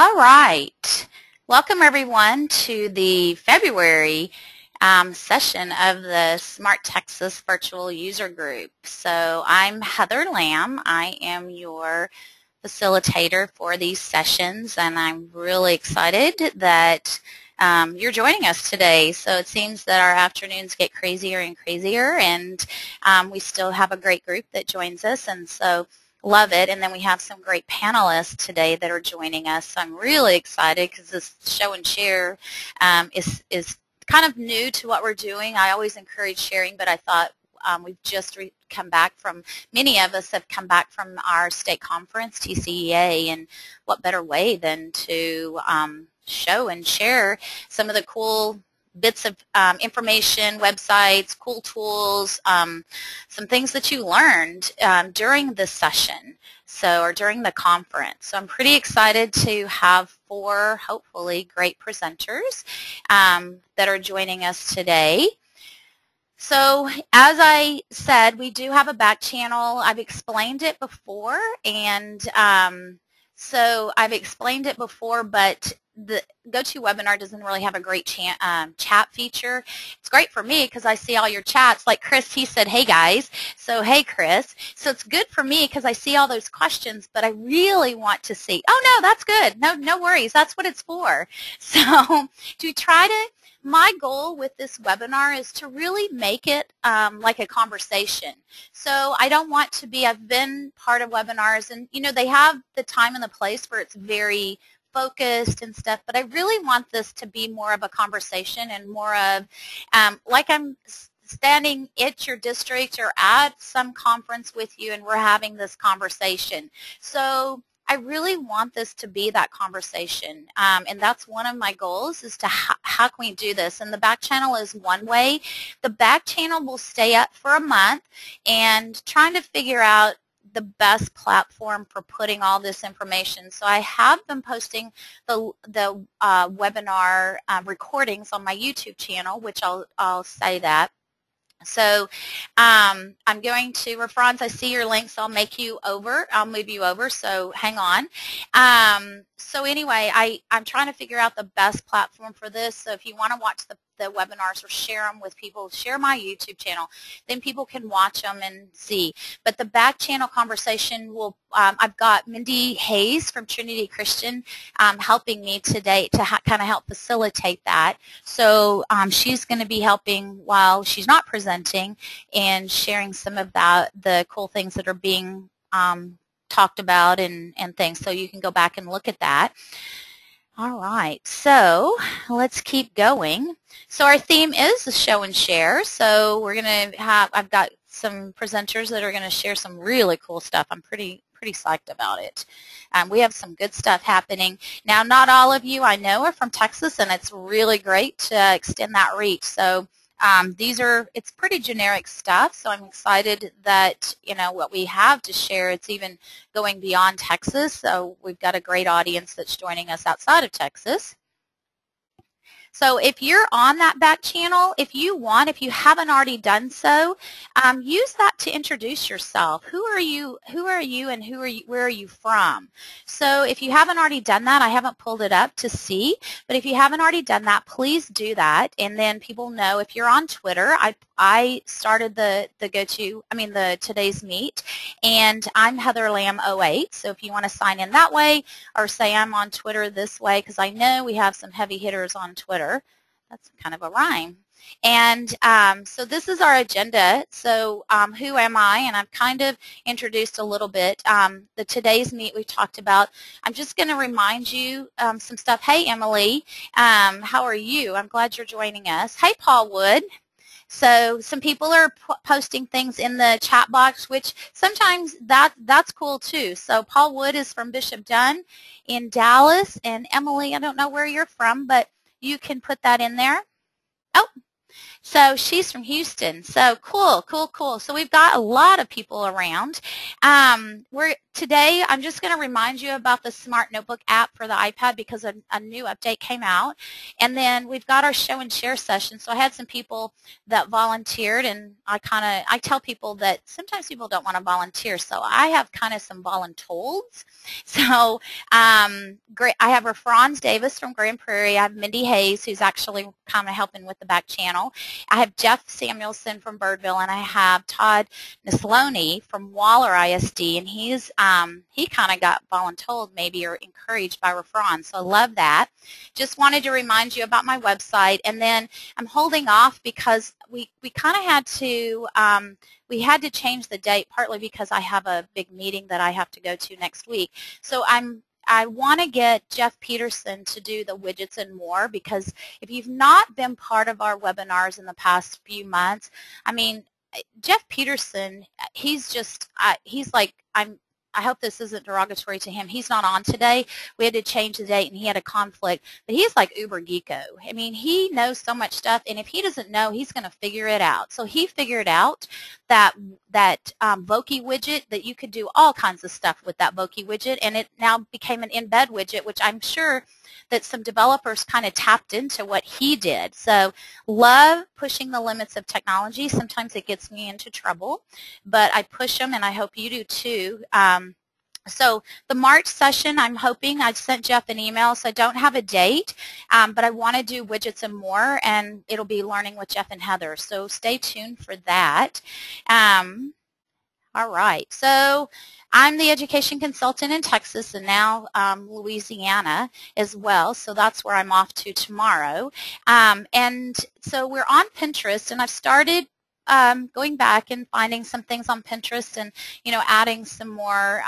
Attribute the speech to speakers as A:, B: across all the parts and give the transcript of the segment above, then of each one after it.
A: All right. Welcome, everyone, to the February session of the Smart Texas Virtual User Group. So I'm Heather Lamb. I am your facilitator for these sessions, and I'm really excited that you're joining us today. So it seems that our afternoons get crazier and crazier, and we still have a great group that joins us, and so love it. And then we have some great panelists today that are joining us. So I'm really excited because this show and share is kind of new to what we're doing. I always encourage sharing, but I thought we've just come back from, many of us have come back from our state conference, TCEA, and what better way than to show and share some of the cool bits of information, websites, cool tools, some things that you learned during this session, or during the conference. So I'm pretty excited to have 4, hopefully, great presenters that are joining us today. So as I said, we do have a back channel. I've explained it before, and so I've explained it before, but the GoToWebinar doesn't really have a great chat feature. It's great for me because I see all your chats. Like Chris, he said, hey guys. So hey Chris. So it's good for me because I see all those questions, but I really want to see, oh no, that's good. No worries. That's what it's for. So to try to, my goal with this webinar is to really make it like a conversation. So I don't want to be, I've been part of webinars, and you know, they have the time and the place where it's very focused and stuff, but I really want this to be more of a conversation and more of like I'm standing at your district or at some conference with you and we're having this conversation. So I really want this to be that conversation, and that's one of my goals, is to how can we do this. And the back channel is one way. The back channel will stay up for a month, and trying to figure out the best platform for putting all this information. So I have been posting the webinar recordings on my YouTube channel, which I'll say that. So I'm going to, Rafranz, I see your links. I'll make you over. I'll move you over, so hang on. So anyway, I'm trying to figure out the best platform for this. So if you want to watch the webinars or share them with people, share my YouTube channel. Then people can watch them and see. But the back channel conversation will, I've got Mendy Hayes from Trinity Christian helping me today to kind of help facilitate that. So she's going to be helping while she's not presenting and sharing some of the cool things that are being talked about and things. So you can go back and look at that. All right, so let's keep going. So our theme is the show and share. So we're going to have, I've got some presenters that are going to share some really cool stuff. I'm pretty psyched about it. We have some good stuff happening. Now, not all of you I know are from Texas, and it's really great to extend that reach. So it's pretty generic stuff, so I'm excited that, you know, what we have to share, it's even going beyond Texas, so we've got a great audience that's joining us outside of Texas. So if you're on that back channel, if you haven't already done so, use that to introduce yourself. Who are you and where are you from? So if you haven't already done that, I haven't pulled it up to see, but if you haven't already done that, please do that, and then people know. If you're on Twitter, I started the Today's Meet, and I'm Heather Lamb 08, so if you want to sign in that way, or say I'm on Twitter this way, because I know we have some heavy hitters on Twitter. That's kind of a rhyme. And so this is our agenda. So who am I? And I've kind of introduced a little bit. The Today's Meet we talked about. I'm just going to remind you some stuff. Hey, Emily, how are you? I'm glad you're joining us. Hey, Paul Wood. So some people are posting things in the chat box, which sometimes that's cool too. So Paul Wood is from Bishop Dunn in Dallas, and Emily, I don't know where you're from, but you can put that in there. Oh, So she's from Houston. So cool, cool, cool. So we've got a lot of people around. Today, I'm just going to remind you about the Smart Notebook app for the iPad because a new update came out. And then we've got our show and share session. So I had some people that volunteered, and I tell people that sometimes people don't want to volunteer. So I have kind of some voluntold. So I have Rafranz Davis from Grand Prairie. I have Mendy Hayes, who's actually kind of helping with the back channel. I have Jeff Samuelson from Birdville, and I have Todd Nesloney from Waller ISD, and he kind of got voluntold maybe or encouraged by Rafranz, so I love that. Just wanted to remind you about my website, and then I'm holding off because we kind of had to we had to change the date, partly because I have a big meeting that I have to go to next week. So I want to get Jeff Peterson to do the widgets and more, because if you've not been part of our webinars in the past few months, I mean, Jeff Peterson, he's like, I hope this isn't derogatory to him. He's not on today. We had to change the date, and he had a conflict. But he's like uber geeko. I mean, he knows so much stuff, and if he doesn't know, he's going to figure it out. So he figured out that Voki widget, that you could do all kinds of stuff with that Voki widget, and it now became an embed widget, which I'm sure that some developers kind of tapped into what he did. So love pushing the limits of technology. Sometimes it gets me into trouble, but I push them, and I hope you do too. So the March session, I'm hoping, I sent Jeff an email, so I don't have a date, but I want to do widgets and more, and it'll be Learning with Jeff and Heather. So stay tuned for that. All right, so I'm the education consultant in Texas and now Louisiana as well, so that's where I'm off to tomorrow. And so we're on Pinterest, and I've started going back and finding some things on Pinterest and, adding some more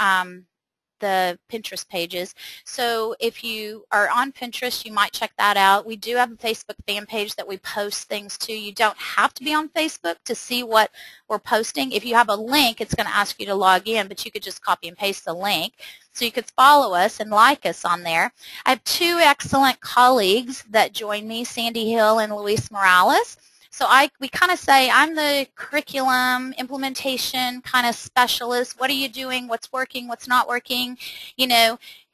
A: the Pinterest pages. So if you are on Pinterest, you might check that out. We do have a Facebook fan page that we post things to. You don't have to be on Facebook to see what we're posting. If you have a link, it's going to ask you to log in, but you could just copy and paste the link. So you could follow us and like us on there. I have two excellent colleagues that join me, Sandy Hill and Luis Morales. So we kind of say I'm the curriculum implementation kind of specialist. What are you doing? What's working? What's not working?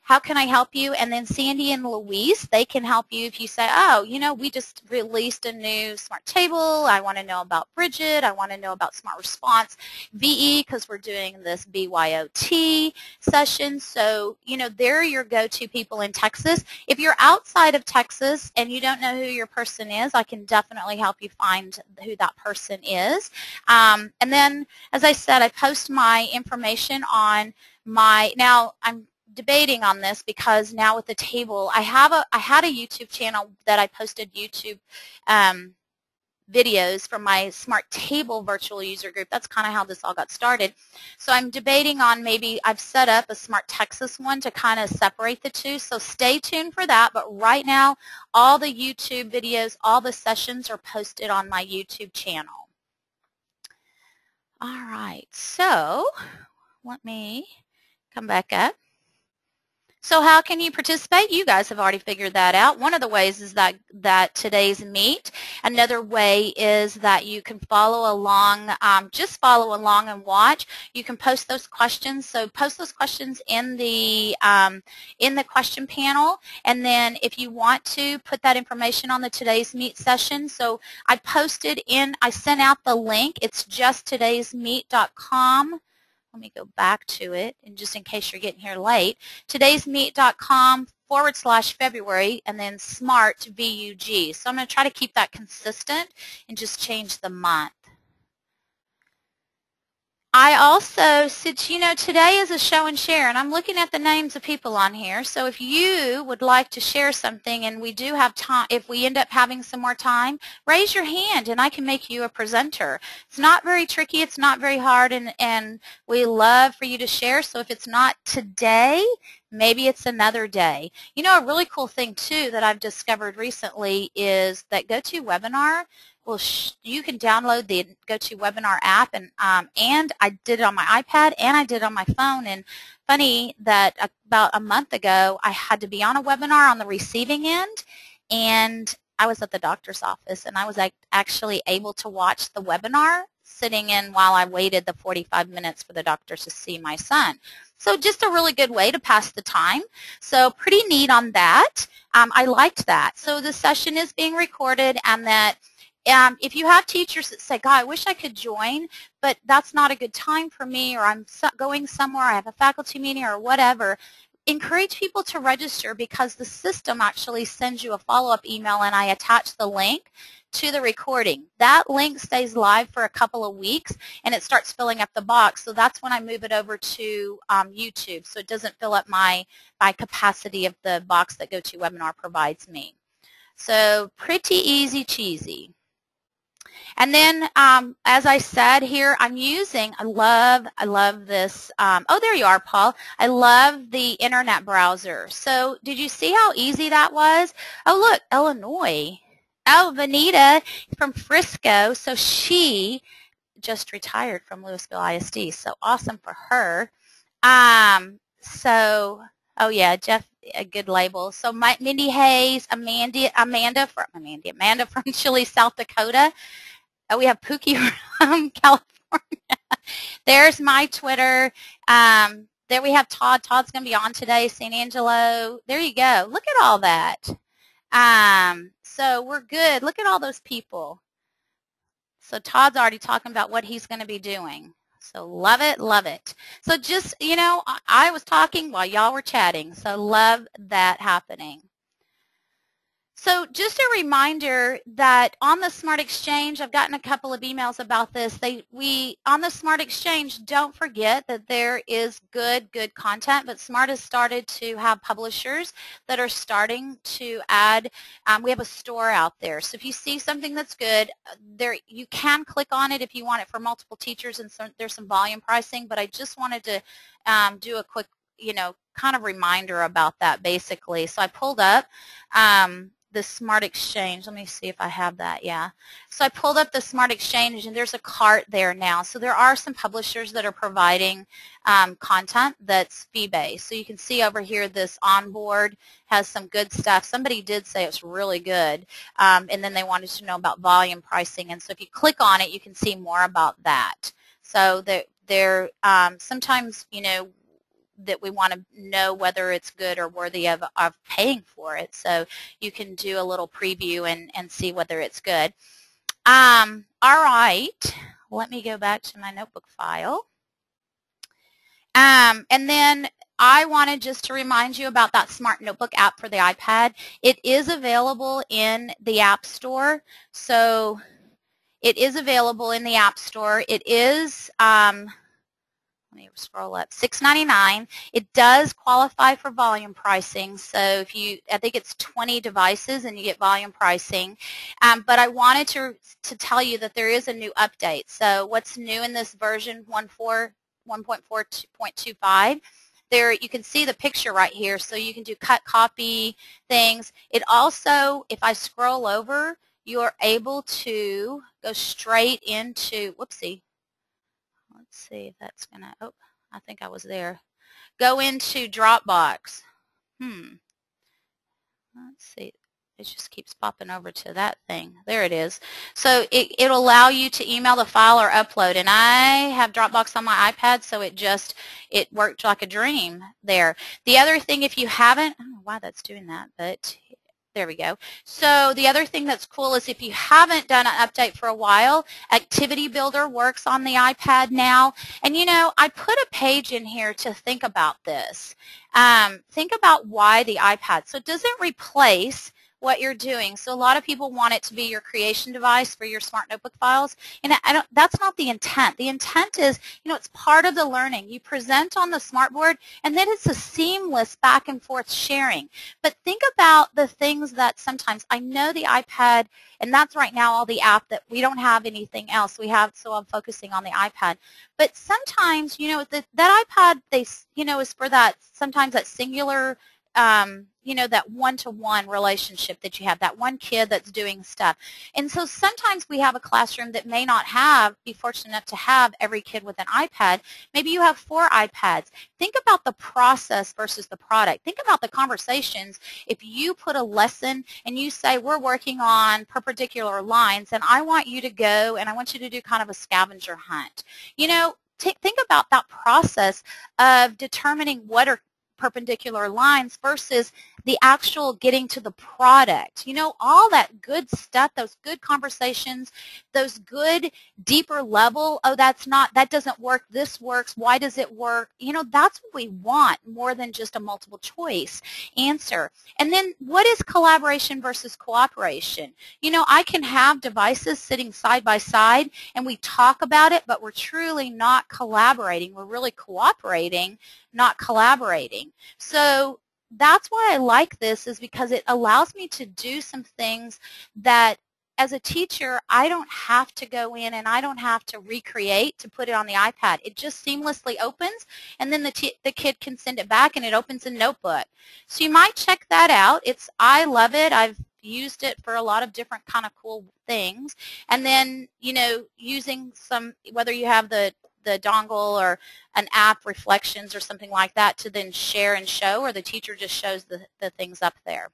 A: How can I help you? And then Sandy and Luis, they can help you if you say, oh, we just released a new Smart Table. I want to know about Bridget. I want to know about Smart Response VE because we're doing this BYOT session. So, they're your go-to people in Texas. If you're outside of Texas and you don't know who your person is, I can definitely help you find who that person is. And then, as I said, I post my information on now I'm debating on this because now with the table, I had a YouTube channel that I posted YouTube videos from my Smart Table virtual user group. That's kind of how this all got started. So I'm debating on maybe I've set up a Smart Texas one to kind of separate the two. So stay tuned for that. But right now, all the YouTube videos, all the sessions are posted on my YouTube channel. All right. So let me come back up. So how can you participate? You guys have already figured that out. One of the ways is that today's meet. Another way is that you can follow along, just follow along and watch. You can post those questions. So post those questions in the question panel, and then if you want to put that information on the today's meet session. So I sent out the link. It's justtoday'smeet.com. Let me go back to it, and just in case you're getting here late, todaysmeet.com/February and then SMART VUG. So I'm going to try to keep that consistent and just change the month. I also said, today is a show and share, and I'm looking at the names of people on here. So if you would like to share something, and we do have time, if we end up having some more time, raise your hand, and I can make you a presenter. It's not very tricky. It's not very hard, and we love for you to share. So if it's not today, maybe it's another day. A really cool thing, too, that I've discovered recently is that GoToWebinar, well, you can download the GoToWebinar app, and I did it on my iPad and I did it on my phone. And funny that about a month ago, I had to be on a webinar on the receiving end, and I was at the doctor's office, and I was actually able to watch the webinar sitting in while I waited the 45 minutes for the doctor to see my son. So just a really good way to pass the time. So pretty neat on that. I liked that. So the session is being recorded, and that if you have teachers that say, God, I wish I could join, but that's not a good time for me, or I'm going somewhere, I have a faculty meeting or whatever, encourage people to register, because the system actually sends you a follow-up email, and I attach the link to the recording. That link stays live for a couple of weeks, and it starts filling up the box. So that's when I move it over to YouTube, so it doesn't fill up my capacity of the box that GoToWebinar provides me. So pretty easy cheesy. And then, as I said here, I'm using, I love this, oh, there you are, Paul. I love the internet browser. So did you see how easy that was? Oh, look, Illinois. Oh, Vanita from Frisco. So she just retired from Louisville ISD. So awesome for her. Oh yeah, Jeff, a good label. So Mendy Hayes, Amanda from Chile, South Dakota. Oh, we have Pookie from California. There's my Twitter. There we have Todd. Todd's going to be on today. San Angelo. There you go. Look at all that. So we're good. Look at all those people. So Todd's already talking about what he's going to be doing. So love it, love it. So just, you know, I was talking while y'all were chatting. So love that happening. So just a reminder that on the Smart Exchange, I've gotten a couple of emails about this. On the Smart Exchange, don't forget that there is good content, but Smart has started to have publishers that are starting to add, we have a store out there. So if you see something that's good, you can click on it if you want it for multiple teachers, and there's some volume pricing, but I just wanted to do a quick, you know, kind of reminder about that basically. So I pulled up the Smart Exchange. Let me see if I have that. Yeah. So I pulled up the Smart Exchange, and there's a cart there now. So there are some publishers that are providing content that's fee-based. So you can see over here this onboard has some good stuff. Somebody did say it's really good, and then they wanted to know about volume pricing. And so if you click on it, you can see more about that. So there sometimes, you know, that we want to know whether it's good or worthy of paying for it. So you can do a little preview and see whether it's good. All right, let me go back to my notebook file. And then I wanted just to remind you about that Smart Notebook app for the iPad. It is available in the App Store. So it is available in the App Store. It is let me scroll up, $6.99. It does qualify for volume pricing. So if I think it's 20 devices and you get volume pricing. But I wanted to tell you that there is a new update. So what's new in this version 1.4.25? There you can see the picture right here. So you can do cut, copy things. It also, if I scroll over, you're able to go straight into, whoopsie. Let's see if that's going to, oh, I think I was there. Go into Dropbox. Let's see. It just keeps popping over to that thing. There it is. So it'll allow you to email the file or upload. And I have Dropbox on my iPad, so it worked like a dream there. The other thing, if you haven't, I don't know why that's doing that, but there we go. So the other thing that's cool is if you haven't done an update for a while, Activity Builder works on the iPad now. And you know, I put a page in here to think about this. Think about why the iPad. So it doesn't replace what you're doing. So a lot of people want it to be your creation device for your Smart Notebook files, and that's not the intent. The intent is, you know, it's part of the learning. You present on the smartboard, and then it's a seamless back and forth sharing. But think about the things that sometimes, I know the iPad, and that's right now all the app that we don't have anything else. We have, so I'm focusing on the iPad. But sometimes, you know, that iPad, you know, is for that, sometimes that singular you know, that one-to-one relationship that you have, that one kid that's doing stuff. And so sometimes we have a classroom that may not be fortunate enough to have every kid with an iPad. Maybe you have 4 iPads. Think about the process versus the product. Think about the conversations. If you put a lesson and you say, we're working on perpendicular lines, and I want you to go and I want you to do kind of a scavenger hunt. You know, think about that process of determining what are perpendicular lines versus the actual getting to the product. You know, all that good stuff, those good conversations, those good deeper level, oh, that doesn't work, this works, why does it work? You know, that's what we want more than just a multiple choice answer. And then what is collaboration versus cooperation? You know, I can have devices sitting side by side and we talk about it, but we're truly not collaborating. We're really cooperating, not collaborating. So that's why I like this, is because it allows me to do some things that as a teacher I don't have to go in and I don't have to recreate to put it on the iPad. It just seamlessly opens, and then the kid can send it back and it opens a notebook. So you might check that out. I love it. I've used it for a lot of different kind of cool things. And then, you know, using whether you have the dongle or an app, Reflections or something like that, to then share and show, or the teacher just shows the things up there.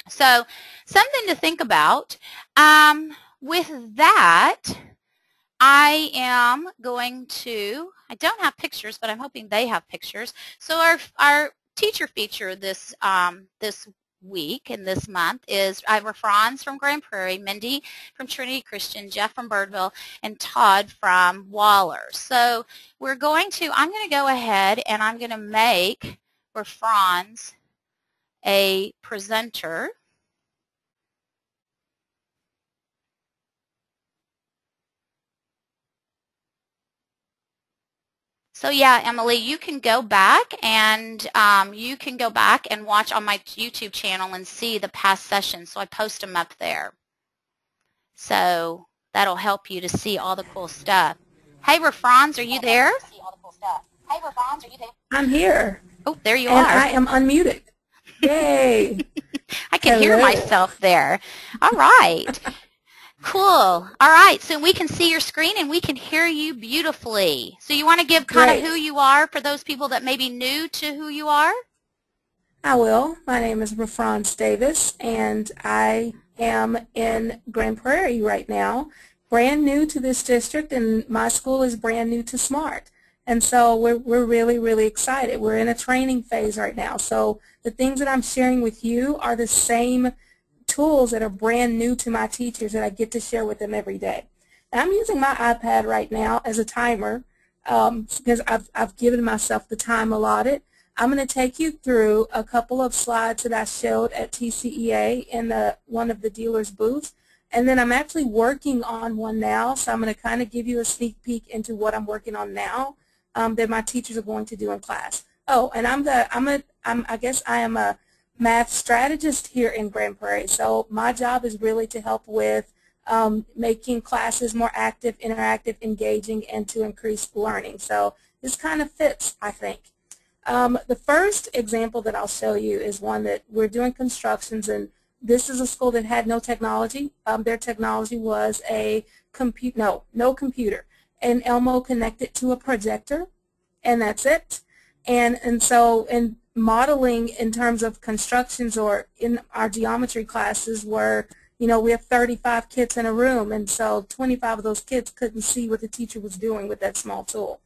A: So something to think about. With that, I am going to, I don't have pictures, but I'm hoping they have pictures. So our teacher feature this week and this month is I have Rafranz from Grand Prairie, Mendy from Trinity Christian, Jeff from Birdville, and Todd from Waller. So I'm going to go ahead and I'm going to make Rafranz a presenter. So yeah, Emily, you can go back and watch on my YouTube channel and see the past sessions. So I post them up there. So that'll help you to see all the cool stuff. Hey, Rafranz, are you there?
B: I'm here.
A: Oh, there you
B: and
A: are.
B: And I am unmuted. Yay.
A: I can hear myself there. All right. Cool. All right. So we can see your screen and we can hear you beautifully. So you want to give kind of who you are for those people that may be new to who you are?
B: I will. My name is Rafranz Davis, and I am in Grand Prairie right now, brand new to this district, and my school is brand new to SMART. And so we're really, really excited. We're in a training phase right now. So the things that I'm sharing with you are the same tools that are brand new to my teachers that I get to share with them every day. And I'm using my iPad right now as a timer because I've given myself the time allotted. I'm going to take you through a couple of slides that I showed at TCEA in one of the dealers' booths. And then I'm actually working on one now, so I'm going to kind of give you a sneak peek into what I'm working on now that my teachers are going to do in class. Oh, and I guess I am a math strategist here in Grand Prairie. So my job is really to help with making classes more active, interactive, engaging, and to increase learning. So this kind of fits, I think. The first example that I'll show you is one that we're doing constructions, and this is a school that had no technology. Their technology was no computer, an Elmo connected to a projector, and that's it. And so in modeling in terms of constructions or in our geometry classes where, you know, we have 35 kids in a room, and so 25 of those kids couldn't see what the teacher was doing with that small tool.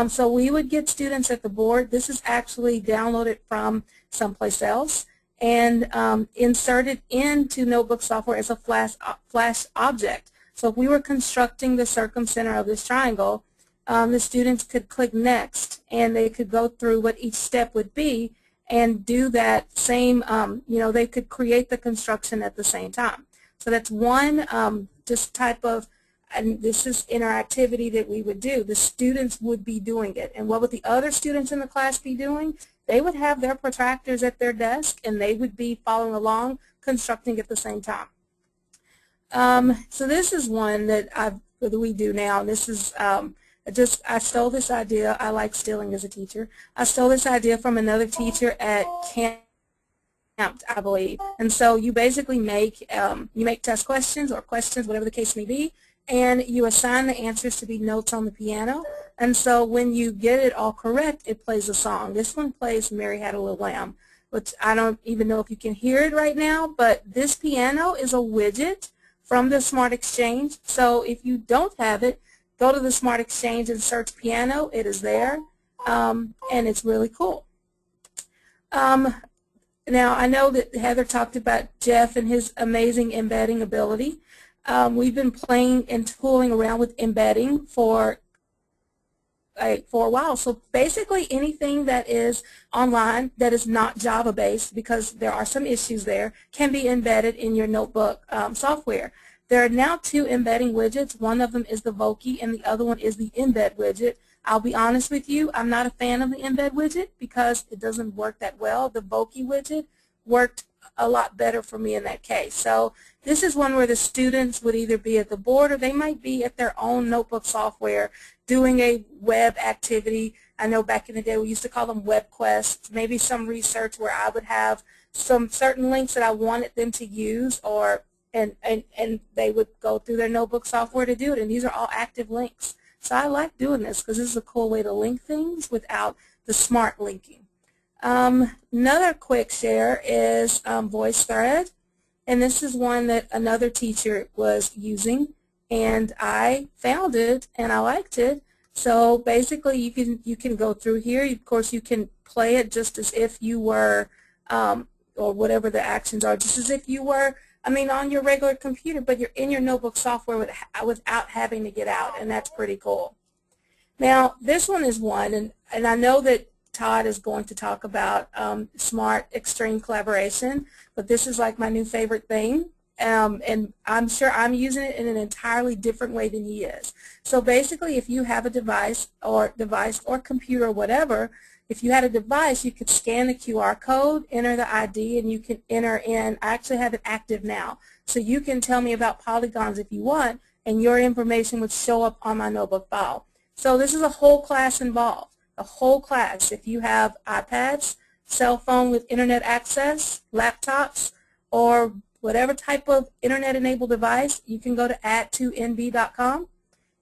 B: So we would get students at the board. This is actually downloaded from someplace else and inserted into notebook software as a flash object. So if we were constructing the circumcenter of this triangle, the students could click next, and they could go through what each step would be and do that same, you know, they could create the construction at the same time. So that's one just type of, and this is interactivity that we would do. The students would be doing it. And what would the other students in the class be doing? They would have their protractors at their desk, and they would be following along, constructing at the same time. So this is one that we do now. And this is I stole this idea. I like stealing as a teacher. I stole this idea from another teacher at camp. I believe. And so you basically make test questions or questions, whatever the case may be, and you assign the answers to be notes on the piano. And so when you get it all correct, it plays a song. This one plays Mary Had a Little Lamb, which I don't even know if you can hear it right now, but this piano is a widget from the Smart Exchange. So if you don't have it, go to the Smart Exchange and search piano. It is there, and it's really cool. Now, I know that Heather talked about Jeff and his amazing embedding ability. We've been playing and tooling around with embedding for a while. So basically anything that is online that is not Java-based, because there are some issues there, can be embedded in your notebook software. There are now 2 embedding widgets. One of them is the Voki and the other one is the embed widget. I'll be honest with you, I'm not a fan of the embed widget because it doesn't work that well. The Voki widget worked a lot better for me in that case. So this is one where the students would either be at the board or they might be at their own notebook software doing a web activity. I know back in the day we used to call them web quests, maybe some research where I would have some certain links that I wanted them to use, or and they would go through their notebook software to do it, and these are all active links. So I like doing this because this is a cool way to link things without the smart linking. Another quick share is VoiceThread, and this is one that another teacher was using, and I found it and I liked it. So basically you can go through here. Of course you can play it just as if you were, or whatever the actions are, just as if you were, on your regular computer, but you're in your notebook software without having to get out, and that's pretty cool. Now, this one is one, and I know that Todd is going to talk about smart extreme collaboration, but this is like my new favorite thing, and I'm sure I'm using it in an entirely different way than he is. So basically, if you have a device or computer or whatever, if you had a device, you could scan the QR code, enter the ID, and you can enter in. I actually have it active now. So you can tell me about polygons if you want, and your information would show up on my notebook file. So this is a whole class involved, a whole class. If you have iPads, cell phone with internet access, laptops, or whatever type of internet-enabled device, you can go to add2nb.com,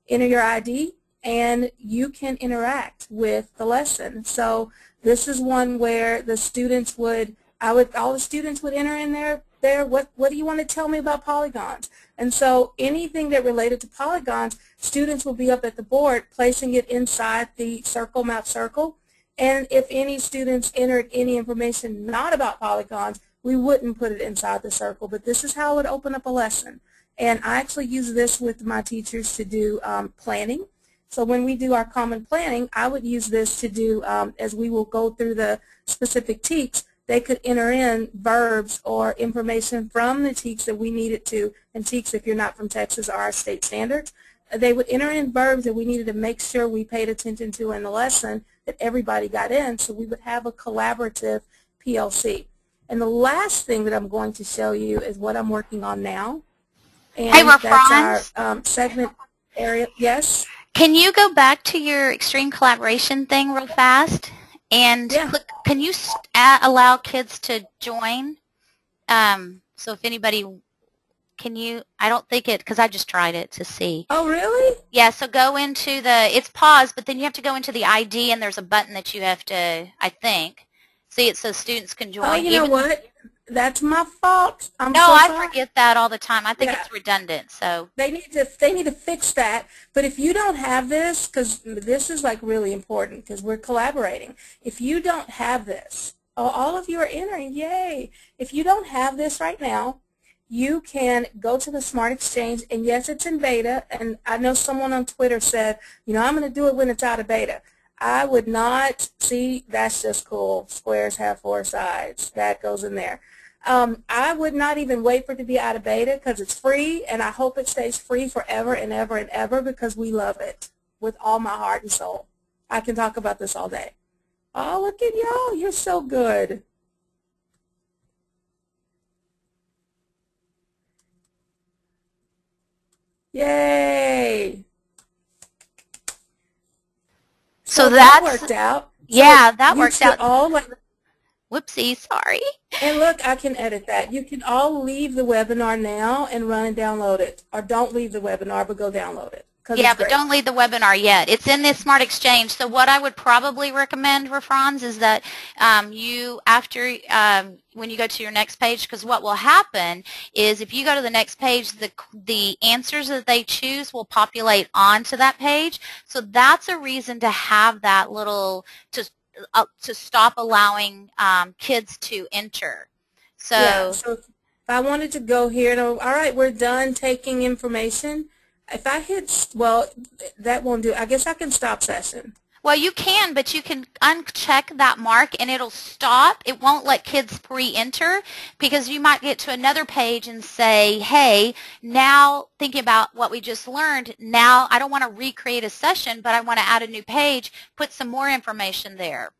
B: enter your ID, and you can interact with the lesson. So this is one where the students would, all the students would enter in there, what do you want to tell me about polygons? And so anything that related to polygons, students will be up at the board placing it inside the circle, map circle. And if any students entered any information not about polygons, we wouldn't put it inside the circle. But this is how it would open up a lesson. And I actually use this with my teachers to do planning. So when we do our common planning, I would use this to do, as we will go through the specific teaks, they could enter in verbs or information from the teaks that we needed to, and teaks, if you're not from Texas, are our state standards. They would enter in verbs that we needed to make sure we paid attention to in the lesson, that everybody got in, so we would have a collaborative PLC. And the last thing that I'm going to show you is what I'm working on now. And
A: hey,
B: that's our segment area. Yes?
A: Can you go back to your extreme collaboration thing real fast? And click, can you allow kids to join? So if anybody, can you, I don't think it, because I just tried it to see.
B: Oh, really?
A: Yeah, so go into it's paused, but then you have to go into the ID, and there's a button that you have to, I think, see it so students can join.
B: Oh, you know what? That's my fault.
A: I forget that all the time. I think it's redundant. So
B: they need to fix that. But if you don't have this, because this is like really important, because we're collaborating. If you don't have this, all of you are entering. Yay! If you don't have this right now, you can go to the Smart Exchange, and yes, it's in beta. And I know someone on Twitter said, I'm going to do it when it's out of beta. I would not. See, that's just cool. Squares have 4 sides. That goes in there. I would not even wait for it to be out of beta because it's free, and I hope it stays free forever and ever and ever because we love it with all my heart and soul. I can talk about this all day. Oh, look at y'all. You're so good. Yay. So that worked out.
A: Yeah, that worked out. Whoopsie, sorry.
B: And look, I can edit that. You can all leave the webinar now and run and download it. Or don't leave the webinar, but go download it because
A: Yeah,
B: it's
A: but
B: great.
A: don't leave the webinar yet. It's in this Smart Exchange. So what I would probably recommend, Rafranz, is that when you go to your next page, because what will happen is if you go to the next page, the answers that they choose will populate onto that page. So that's a reason to have that little, to stop allowing kids to enter.
B: Yeah,
A: So
B: so if I wanted to go here, all right, we're done taking information. If I hit, well, that won't do. I guess I can stop session.
A: well, you can, but you can uncheck that mark and it'll stop. It won't let kids pre-enter because you might get to another page and say, hey, now thinking about what we just learned, now I don't want to recreate a session, but I want to add a new page, put some more information there.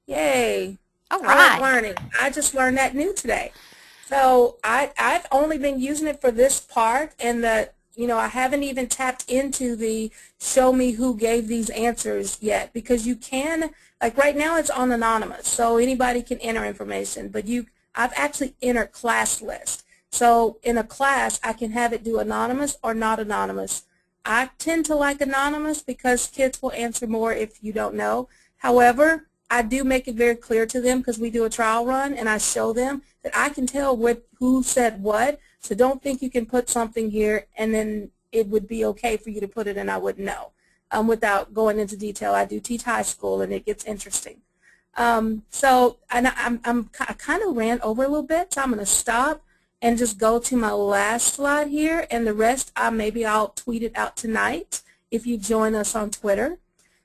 B: Yay.
A: All
B: I like
A: right.
B: learning. I just learned that new today. So I've only been using it for this part, and I haven't even tapped into the show me who gave these answers yet, because you can, like right now it's on anonymous, so anybody can enter information, but I've actually entered class list. So in a class, I can have it do anonymous or not anonymous. I tend to like anonymous because kids will answer more if you don't know. However, I do make it very clear to them because we do a trial run and I show them that I can tell who said what. So don't think you can put something here and then it would be okay for you to put it and I wouldn't know. Without going into detail, I do teach high school and it gets interesting. I kind of ran over a little bit, so I'm going to stop and just go to my last slide here, and the rest maybe I'll tweet it out tonight if you join us on Twitter.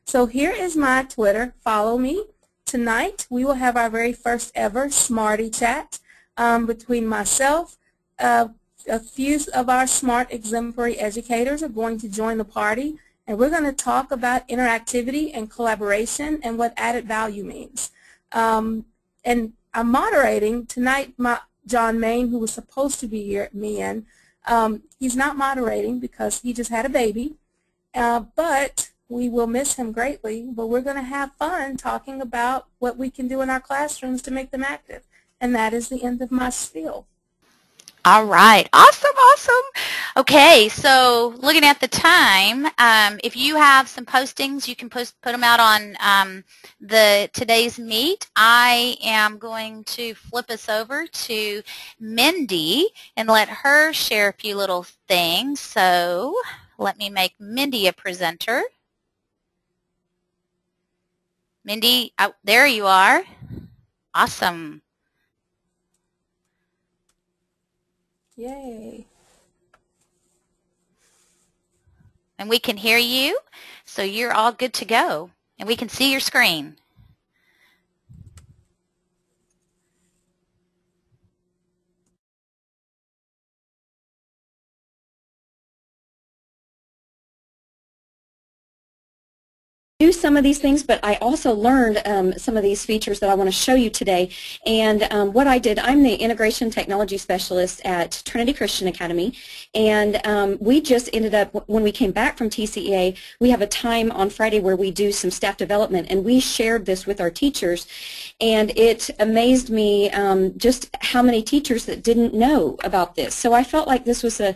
B: So here is my Twitter. Follow me. Tonight we will have our very first ever Smarty Chat between myself. A few of our smart exemplary educators are going to join the party, and we're going to talk about interactivity and collaboration and what added value means. And I'm moderating tonight. John Main, who was supposed to be here at MEN, he's not moderating because he just had a baby, but we will miss him greatly. But we're going to have fun talking about what we can do in our classrooms to make them active. And that is the end of my spiel.
A: All right. Awesome, awesome. Okay, so looking at the time, if you have some postings, you can put them out on today's meet. I am going to flip us over to Mendy and let her share a few little things. So let me make Mendy a presenter. Mendy, there you are. Awesome.
B: Yay.
A: And we can hear you, so you're all good to go. And we can see your screen.
C: Do some of these things, but I also learned some of these features that I want to show you today. And what I did, I'm the Integration Technology Specialist at Trinity Christian Academy, and we just ended up, when we came back from TCEA, we have a time on Friday where we do some staff development, and we shared this with our teachers, and it amazed me just how many teachers that didn't know about this. So I felt like this was a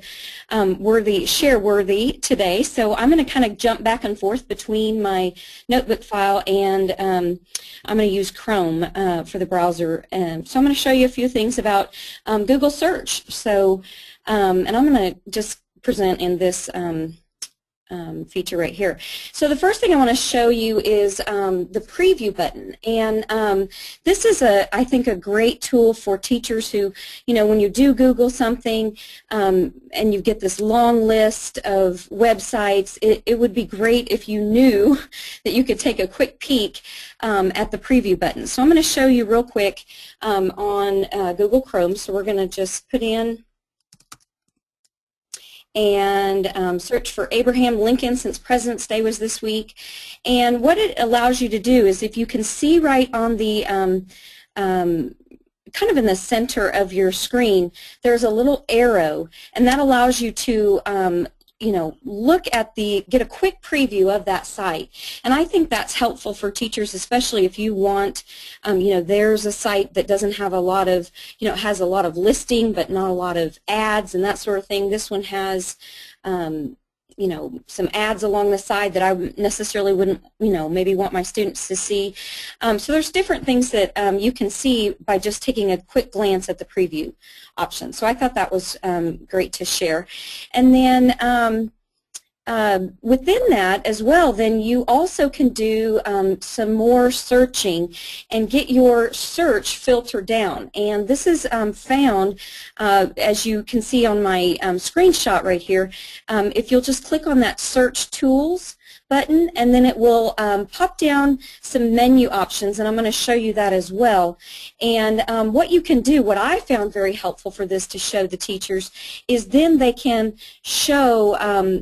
C: share-worthy today, so I'm going to kind of jump back and forth between my notebook file and I'm going to use Chrome for the browser. So I'm going to show you a few things about Google search. So, and I'm going to just present in this feature right here. So the first thing I want to show you is the preview button, and this is I think a great tool for teachers who, when you do Google something and you get this long list of websites, it would be great if you knew that you could take a quick peek at the preview button. So I'm going to show you real quick on Google Chrome. So we're going to just put in and search for Abraham Lincoln, since President's Day was this week. And what it allows you to do is, if you can see right on the kind of in the center of your screen, there's a little arrow, and that allows you to look at get a quick preview of that site. And I think that's helpful for teachers, especially if you want, there's a site that doesn't have a lot of, it has a lot of listing but not a lot of ads and that sort of thing. This one has, some ads along the side that I necessarily wouldn't, maybe want my students to see. So there's different things that you can see by just taking a quick glance at the preview option. So I thought that was great to share. And then within that as well, then you also can do some more searching and get your search filtered down. And this is found, as you can see on my screenshot right here, if you'll just click on that Search Tools button, and then it will pop down some menu options, and I'm going to show you that as well. And what you can do, what I found very helpful for this to show the teachers, is then they can show,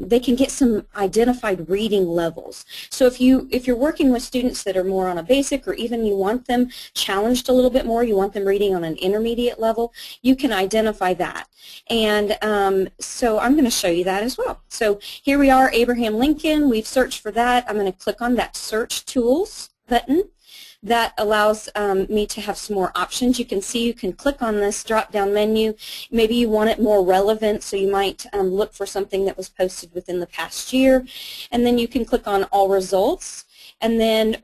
C: they can get some identified reading levels. So if you're working with students that are more on a basic, or even you want them challenged a little bit more, you want them reading on an intermediate level, you can identify that. And so I'm going to show you that as well. So here we are, Abraham Lincoln. We've searched for that. I'm going to click on that Search Tools button. That allows me to have some more options. You can see you can click on this drop-down menu. Maybe you want it more relevant, so you might look for something that was posted within the past year. And then you can click on All Results. And then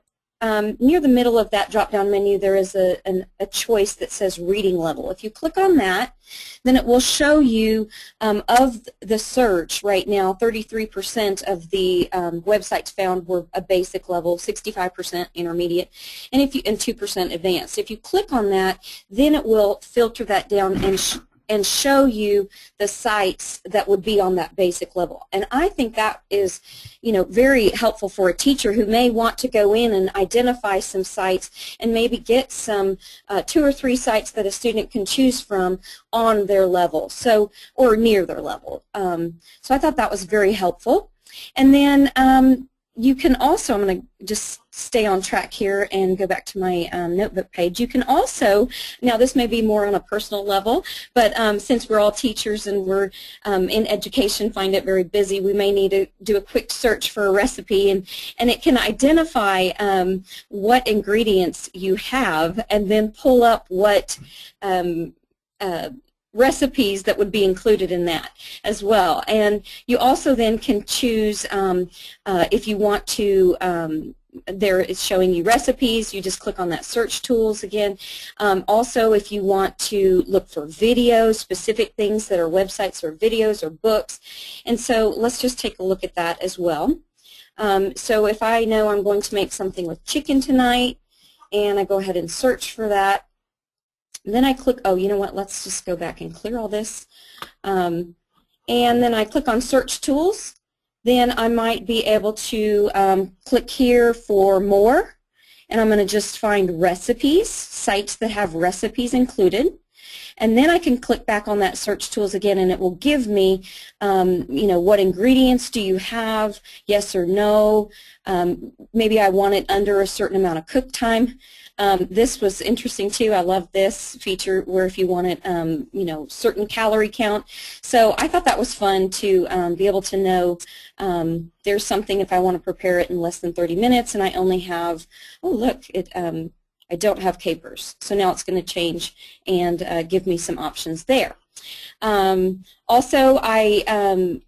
C: near the middle of that drop-down menu, there is a choice that says Reading Level. If you click on that, then it will show you of the search right now, 33% of the websites found were a basic level, 65% intermediate, and 2% advanced. If you click on that, then it will filter that down and show you the sites that would be on that basic level. And I think that is, very helpful for a teacher who may want to go in and identify some sites and maybe get some 2 or 3 sites that a student can choose from on their level, or near their level. So I thought that was very helpful. And then you can also, I'm going to just stay on track here and go back to my notebook page. You can also, now this may be more on a personal level, but since we're all teachers and we're in education, find it very busy, we may need to do a quick search for a recipe, and it can identify what ingredients you have and then pull up what recipes that would be included in that as well. And you also then can choose if you want to, there it's showing you recipes, you just click on that Search Tools again. Also, if you want to look for videos, specific things that are websites or videos or books. And so let's just take a look at that as well. So if I know I'm going to make something with chicken tonight, and I go ahead and search for that, and then I click, oh, you know what, let's just go back and clear all this. And then I click on Search Tools. Then I might be able to click here for more, and I'm going to just find recipes, sites that have recipes included. And then I can click back on that Search Tools again, and it will give me, what ingredients do you have, yes or no. Maybe I want it under a certain amount of cook time. This was interesting too. I love this feature where if you want it, certain calorie count. So I thought that was fun to be able to know there's something if I want to prepare it in less than 30 minutes and I only have, oh look, I don't have capers. So now it's going to change and give me some options there. Also, I,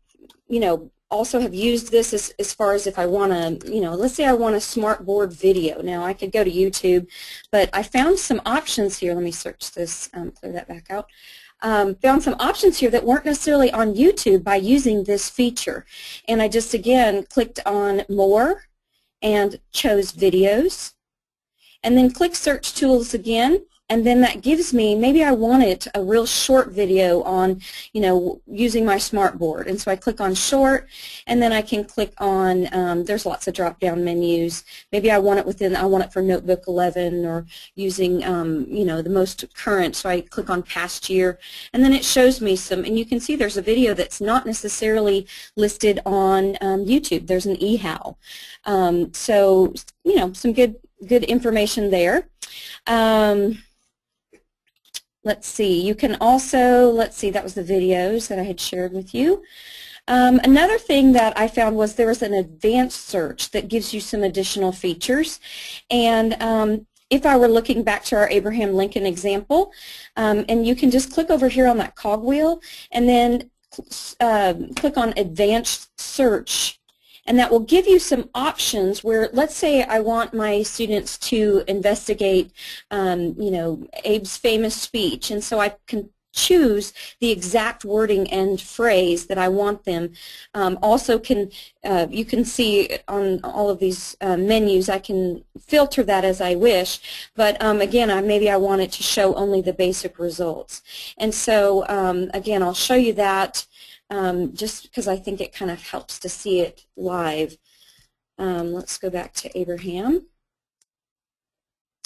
C: also have used this as far as if I want to, let's say I want a smart board video. Now I could go to YouTube, but I found some options here. Let me search this, clear that back out. Found some options here that weren't necessarily on YouTube by using this feature. And I just, again, clicked on More and chose Videos. And then click Search Tools again. And then that gives me, maybe I wanted a real short video on, using my smart board. And so I click on Short, and then I can click on, there's lots of drop-down menus. Maybe I want it for Notebook 11 or using, the most current. So I click on Past Year, and then it shows me some, and you can see there's a video that's not necessarily listed on YouTube. There's an eHow. So, some good information there. Let's see, you can also, that was the videos that I had shared with you. Another thing that I found was there was an advanced search that gives you some additional features. And if I were looking back to our Abraham Lincoln example, and you can just click over here on that cogwheel and then click on Advanced Search, and that will give you some options where, let's say I want my students to investigate, you know, Abe's famous speech, and so I can choose the exact wording and phrase that I want them. Also you can see on all of these menus, I can filter that as I wish, but again, maybe I want it to show only the basic results. And so again, I'll show you that just because I think it kind of helps to see it live. Let's go back to Abraham.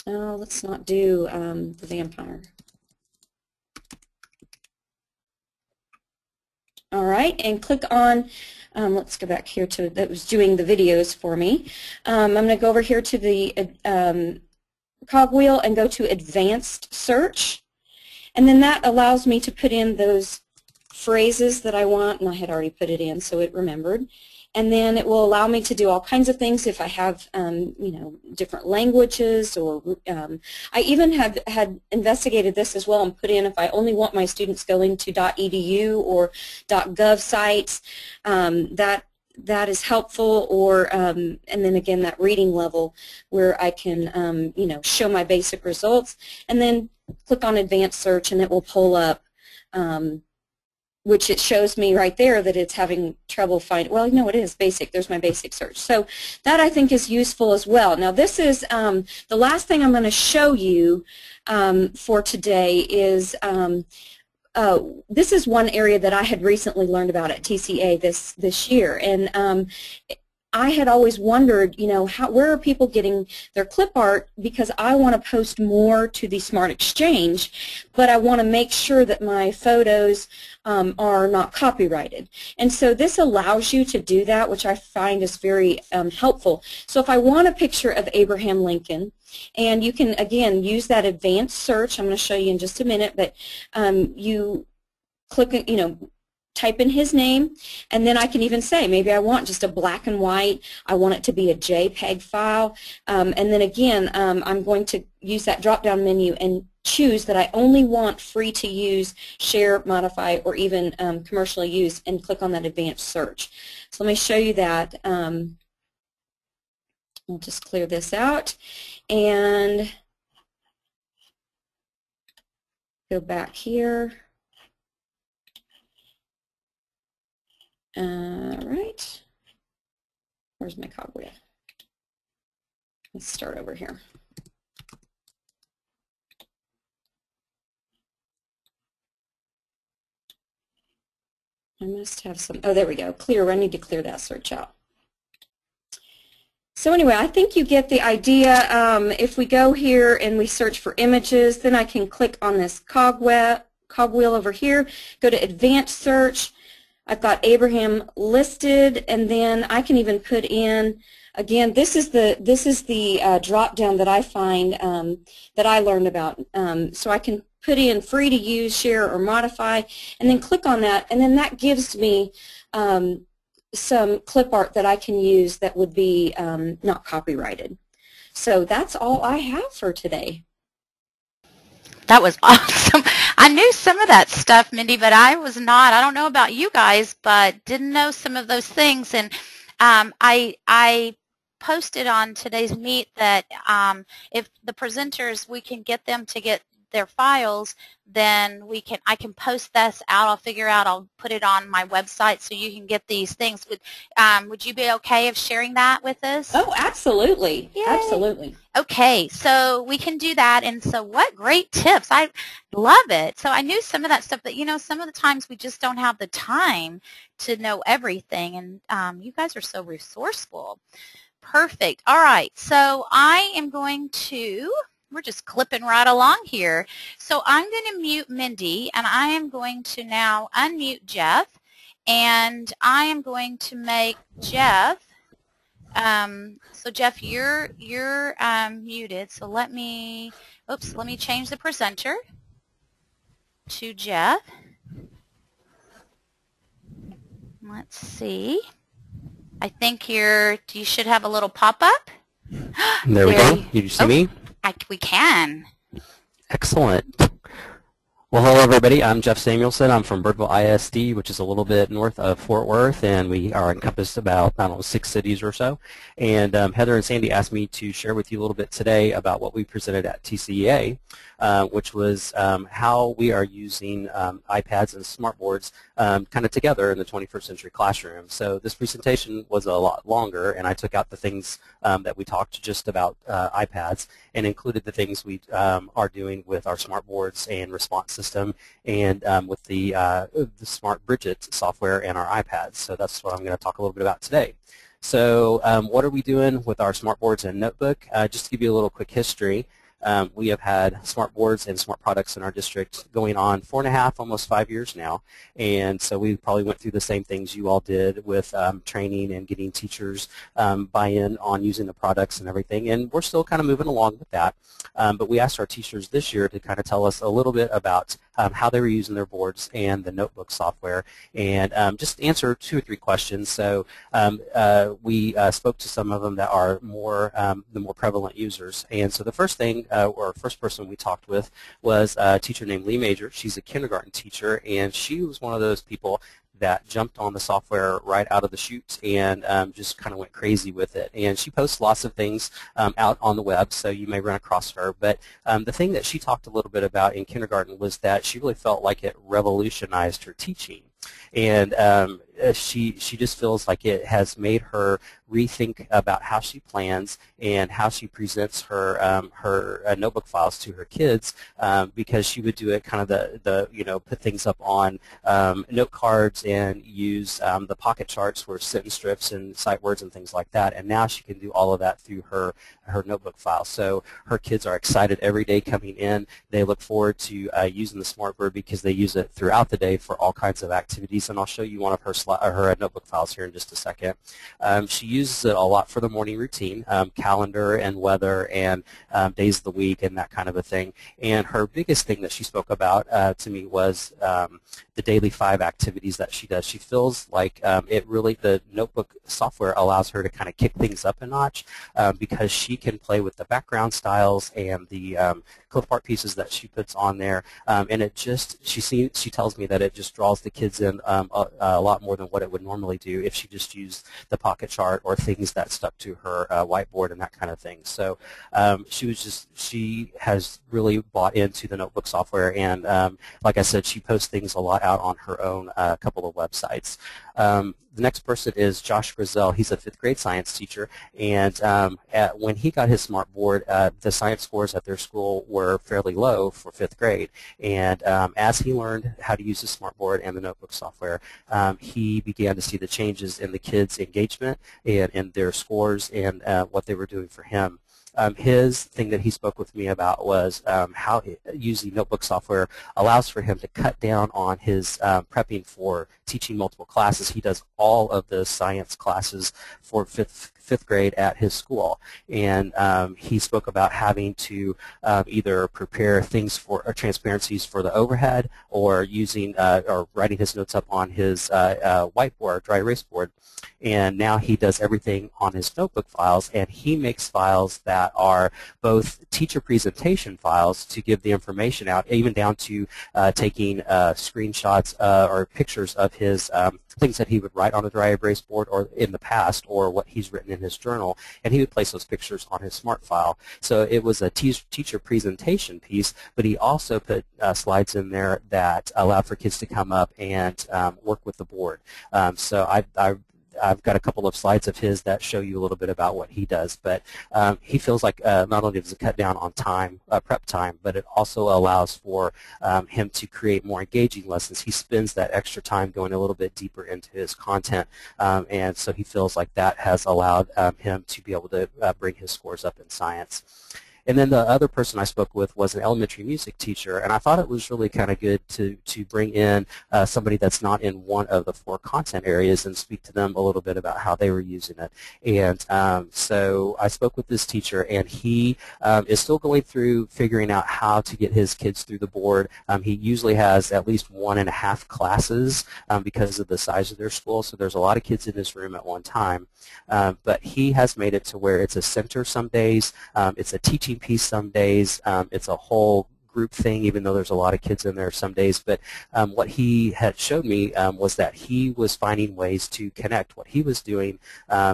C: Let's not do the vampire. All right, and click on, let's go back here to, that was doing the videos for me. I'm going to go over here to the cogwheel and go to Advanced Search. And then that allows me to put in those phrases that I want, and I had already put it in so it remembered. And then it will allow me to do all kinds of things if I have, you know, different languages, or I even had investigated this as well and put in if I only want my students going to .edu or .gov sites, that is helpful, or and then again that reading level where I can, you know, show my basic results, and then click on Advanced Search and it will pull up. Which it shows me right there that it's having trouble finding. Well, no, it is basic. There's my basic search. So that I think is useful as well. Now this is the last thing I'm going to show you for today is this is one area that I had recently learned about at TCA this year, and I had always wondered, you know, where are people getting their clip art, because I want to post more to the Smart Exchange, but I want to make sure that my photos are not copyrighted. And so this allows you to do that, which I find is very helpful. So if I want a picture of Abraham Lincoln, and you can, again, use that advanced search, I'm going to show you in just a minute, but you click, you know, type in his name, and then I can even say maybe I want just a black and white, I want it to be a JPEG file, and then again I'm going to use that drop-down menu and choose that I only want free to use, share, modify, or even commercially use, and click on that advanced search. So let me show you that. We'll just clear this out and go back here. Right. Where's my cogwheel? Let's start over here. I must have some, oh, there we go. Clear. I need to clear that search out. So anyway, I think you get the idea. If we go here and we search for images, then I can click on this cogwheel over here, go to Advanced Search. I've got Abraham listed, and then I can even put in, again, this is the drop down that I find that I learned about. So I can put in free to use, share, or modify, and then click on that, and then that gives me some clip art that I can use that would be not copyrighted. So that's all I have for today.
A: That was awesome. I knew some of that stuff, Mendy, but I don't know about you guys, but didn't know some of those things. And I posted on today's meet that if the presenters, we can get them to get their files, then I can post this out. I'll put it on my website so you can get these things. Would you be okay of sharing that with us?
C: Oh, absolutely.
A: Yay.
C: Absolutely.
A: Okay, so we can do that, and so what great tips. I love it. So I knew some of that stuff, but you know, some of the times we just don't have the time to know everything, and you guys are so resourceful. Perfect. All right, so I am going to, we're just clipping right along here. So I'm going to mute Mendy, and I am going to now unmute Jeff, and I am going to make Jeff, so Jeff, you're muted, so let me change the presenter to Jeff. Let's see. I think you should have a little pop-up.
D: There we go. Did you see me?
A: We can.
D: Excellent. Well, hello everybody. I'm Jeff Samuelson. I'm from Birdville ISD, which is a little bit north of Fort Worth, and we are encompassed about, I don't know, 6 cities or so. And Heather and Sandy asked me to share with you a little bit today about what we presented at TCEA, which was how we are using iPads and smartboards kind of together in the 21st century classroom. So this presentation was a lot longer, and I took out the things that we talked just about iPads and included the things we are doing with our smartboards and response system and with the Smart Bridget software and our iPads. So that's what I'm going to talk a little bit about today. So what are we doing with our smartboards and notebook? Just to give you a little quick history. We have had smart boards and smart products in our district going on 4.5, almost 5 years now, and so we probably went through the same things you all did with training and getting teachers buy-in on using the products and everything, and we're still kind of moving along with that. But we asked our teachers this year to kind of tell us a little bit about how they were using their boards and the notebook software, and just answer 2 or 3 questions. So we spoke to some of them that are the more prevalent users, and so the first thing, or first person we talked with was a teacher named Lee Major. She's a kindergarten teacher, and she was one of those people that jumped on the software right out of the chute and just kind of went crazy with it. And she posts lots of things out on the web, so you may run across her. But the thing that she talked a little bit about in kindergarten was that she really felt like it revolutionized her teaching. And she just feels like it has made her rethink about how she plans and how she presents her notebook files to her kids, because she would do it kind of put things up on note cards and use the pocket charts for sentence strips and sight words and things like that, and now she can do all of that through her notebook file. So her kids are excited every day coming in. They look forward to using the SmartBird because they use it throughout the day for all kinds of activities, and I'll show you one of her notebook files here in just a second. She uses it a lot for the morning routine, calendar and weather and days of the week and that kind of a thing. And her biggest thing that she spoke about to me was the daily 5 activities that she does. She feels like the notebook software allows her to kind of kick things up a notch because she can play with the background styles and the clip art pieces that she puts on there, and it just, she tells me that it just draws the kids in a lot more than what it would normally do if she just used the pocket chart or things that stuck to her whiteboard and that kind of thing. So she has really bought into the notebook software, and like I said, she posts things a lot out on her own couple of websites. The next person is Josh Grizel. He's a 5th grade science teacher, and when he got his smart board, the science scores at their school were fairly low for 5th grade. And as he learned how to use the smart board and the notebook software, he began to see the changes in the kids' engagement and in their scores and what they were doing for him. His thing that he spoke with me about was how using notebook software allows for him to cut down on his prepping for teaching multiple classes. He does all of the science classes for fifth grade at his school, and he spoke about having to either prepare things for transparencies for the overhead, or using or writing his notes up on his whiteboard, dry erase board. And now he does everything on his notebook files, and he makes files that are both teacher presentation files to give the information out, even down to taking screenshots or pictures of his things that he would write on a dry erase board or in the past, or what he's written in his journal, and he would place those pictures on his smart file. So it was a teacher presentation piece, but he also put slides in there that allowed for kids to come up and work with the board. So I've got a couple of slides of his that show you a little bit about what he does, but he feels like not only does it cut down on time, prep time, but it also allows for him to create more engaging lessons. He spends that extra time going a little bit deeper into his content, and so he feels like that has allowed him to be able to bring his scores up in science. And then the other person I spoke with was an elementary music teacher, and I thought it was really kind of good to bring in somebody that's not in one of the 4 content areas and speak to them a little bit about how they were using it. And so I spoke with this teacher, and he is still going through figuring out how to get his kids through the board. He usually has at least 1.5 classes because of the size of their school, so there's a lot of kids in his room at one time. But he has made it to where it's a center some days, it's a teaching piece some days, it's a whole group thing, even though there's a lot of kids in there some days. But what he had showed me was that he was finding ways to connect what he was doing,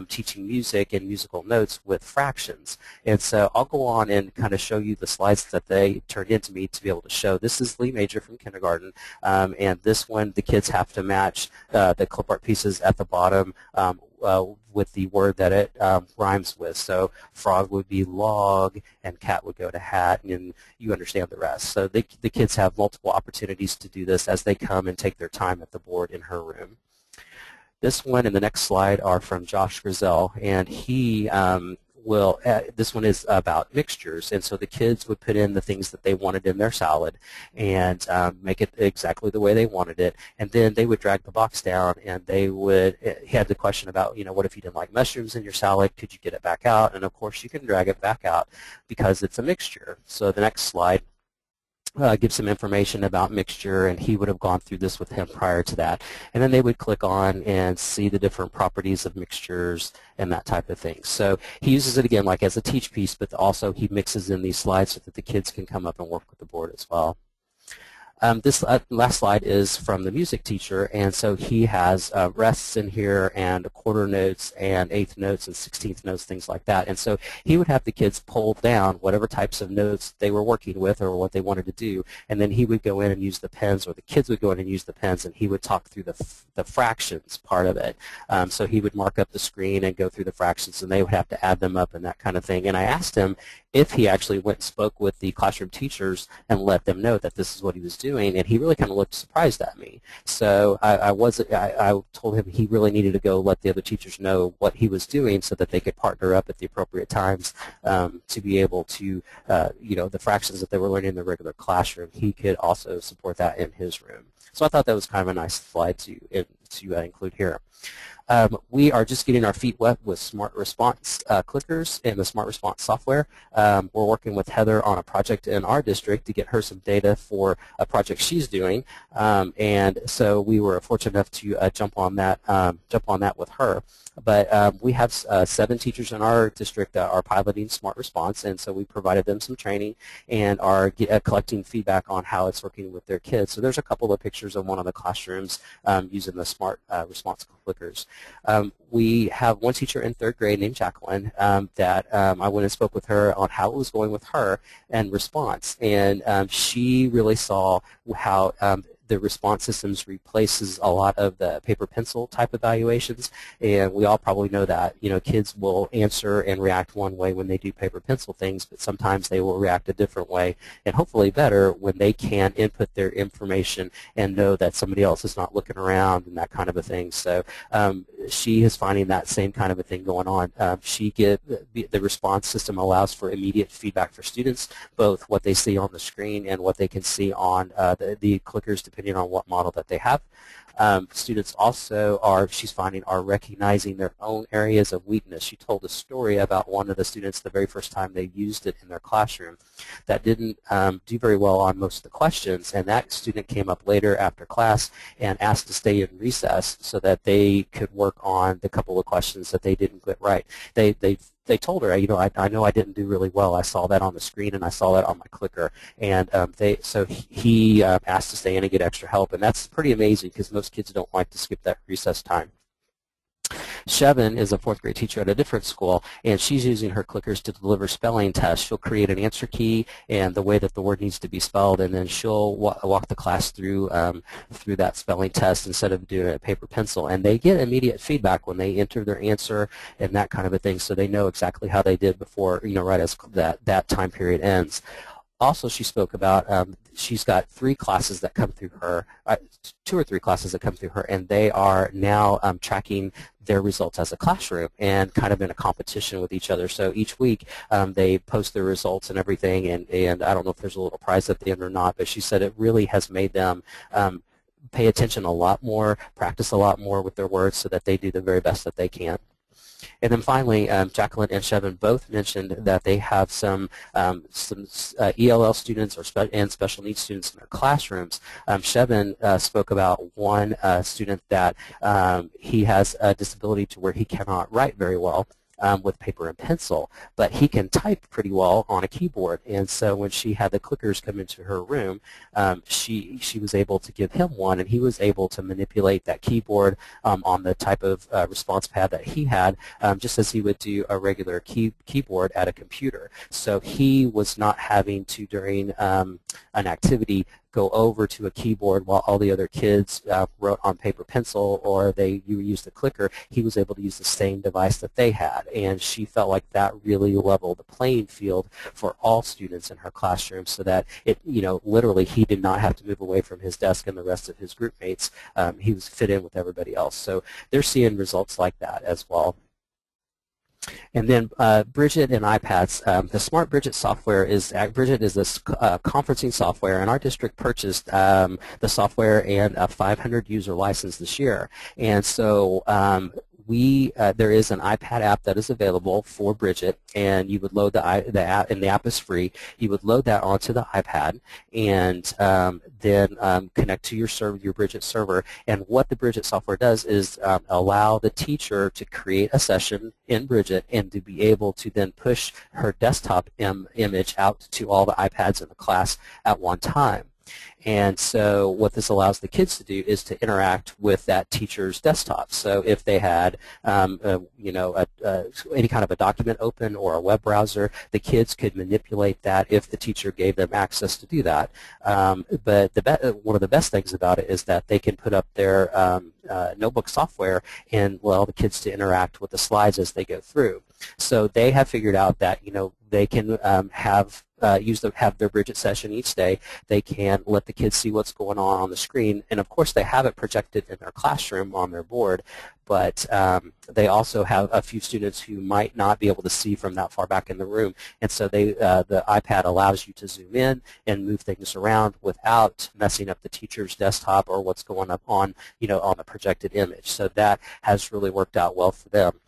D: teaching music and musical notes, with fractions. And so I'll go on and kind of show you the slides that they turned into me to be able to show. This is Lee Major from kindergarten, and this one the kids have to match the clip art pieces at the bottom with the word that it rhymes with. So frog would be log, and cat would go to hat, and you understand the rest. So the kids have multiple opportunities to do this as they come and take their time at the board in her room. This one and the next slide are from Josh Grizel, and he this one is about mixtures, and so the kids would put in the things that they wanted in their salad and make it exactly the way they wanted it, and then they would drag the box down, and they would, he had the question about, what if you didn't like mushrooms in your salad, could you get it back out? And of course you can drag it back out because it's a mixture. So the next slide gives some information about mixture, and he would have gone through this with him prior to that. And then they would click on and see the different properties of mixtures and that type of thing. So he uses it again like as a teach piece, but also he mixes in these slides so that the kids can come up and work with the board as well. This last slide is from the music teacher, and so he has rests in here and quarter notes and eighth notes and 16th notes, things like that. And so he would have the kids pull down whatever types of notes they were working with or what they wanted to do, and then he would go in and use the pens, or the kids would go in and use the pens, and he would talk through the fractions part of it. So he would mark up the screen and go through the fractions, and they would have to add them up and that kind of thing. And I asked him if he actually went and spoke with the classroom teachers and let them know that this is what he was doing, and he really kind of looked surprised at me. So I told him he really needed to go let the other teachers know what he was doing so that they could partner up at the appropriate times to be able to, the fractions that they were learning in the regular classroom, he could also support that in his room. So I thought that was kind of a nice slide to include here. We are just getting our feet wet with Smart Response clickers and the Smart Response software. We're working with Heather on a project in our district to get her some data for a project she's doing, and so we were fortunate enough to jump on that with her. But we have 7 teachers in our district that are piloting Smart Response, and so we provided them some training and are collecting feedback on how it's working with their kids. So there's a couple of pictures of one of the classrooms using the Smart Response clickers. We have one teacher in 3rd grade named Jacqueline that I went and spoke with her on how it was going with her and response, and she really saw how the response systems replaces a lot of the paper pencil type evaluations, and we all probably know that kids will answer and react one way when they do paper pencil things, but sometimes they will react a different way, and hopefully better when they can input their information and know that somebody else is not looking around and that kind of a thing. So she is finding that same kind of a thing going on. The response system allows for immediate feedback for students, both what they see on the screen and what they can see on the clickers, depending on what model that they have. Students also she's finding, are recognizing their own areas of weakness. She told a story about one of the students the very first time they used it in their classroom that didn't do very well on most of the questions, and that student came up later after class and asked to stay in recess so that they could work on the couple of questions that they didn't get right. They told her, I know I didn't do really well. I saw that on the screen and I saw that on my clicker, and so he asked to stay in and get extra help, and that's pretty amazing because most kids don't like to skip that recess time. Shevin is a 4th grade teacher at a different school, and she's using her clickers to deliver spelling tests. She'll create an answer key and the way that the word needs to be spelled, and then she'll walk the class through that spelling test instead of doing it at paper pencil. And they get immediate feedback when they enter their answer and that kind of a thing, so they know exactly how they did before, right as that time period ends. Also, she spoke about she's got 3 classes that come through her, 2 or 3 classes that come through her, and they are now tracking their results as a classroom and kind of in a competition with each other. So each week they post their results and everything, and I don't know if there's a little prize at the end or not, but she said it really has made them pay attention a lot more, practice a lot more with their words so that they do the very best that they can. And then finally, Jacqueline and Shevin both mentioned that they have some ELL students and special needs students in their classrooms. Shevin spoke about one student that he has a disability to where he cannot write very well with paper and pencil, but he can type pretty well on a keyboard. And so when she had the clickers come into her room, she was able to give him one, and he was able to manipulate that keyboard on the type of response pad that he had, just as he would do a regular keyboard at a computer. So he was not having to, during an activity, go over to a keyboard while all the other kids wrote on paper pencil, or you used a clicker. He was able to use the same device that they had, and she felt like that really leveled the playing field for all students in her classroom, so that literally he did not have to move away from his desk and the rest of his group mates. He was fit in with everybody else. So they're seeing results like that as well. And then Bridget and iPads. The Smart Bridget software Bridget is this conferencing software, and our district purchased the software and a 500 user license this year. And so there is an iPad app that is available for Bridget, and you would load the app, and the app is free. You would load that onto the iPad, and then connect to your Bridget server. And what the Bridget software does is allow the teacher to create a session in Bridget and to be able to then push her desktop image out to all the iPads in the class at one time. And so what this allows the kids to do is to interact with that teacher's desktop. So if they had, any kind of a document open or a web browser, the kids could manipulate that if the teacher gave them access to do that. But one of the best things about it is that they can put up their notebook software and allow the kids to interact with the slides as they go through. So they have figured out that they can have their Bridget session each day. They can let the kids see what's going on the screen, and of course they have it projected in their classroom on their board, but they also have a few students who might not be able to see from that far back in the room, and so the iPad allows you to zoom in and move things around without messing up the teacher's desktop or what's going up on the projected image. So that has really worked out well for them.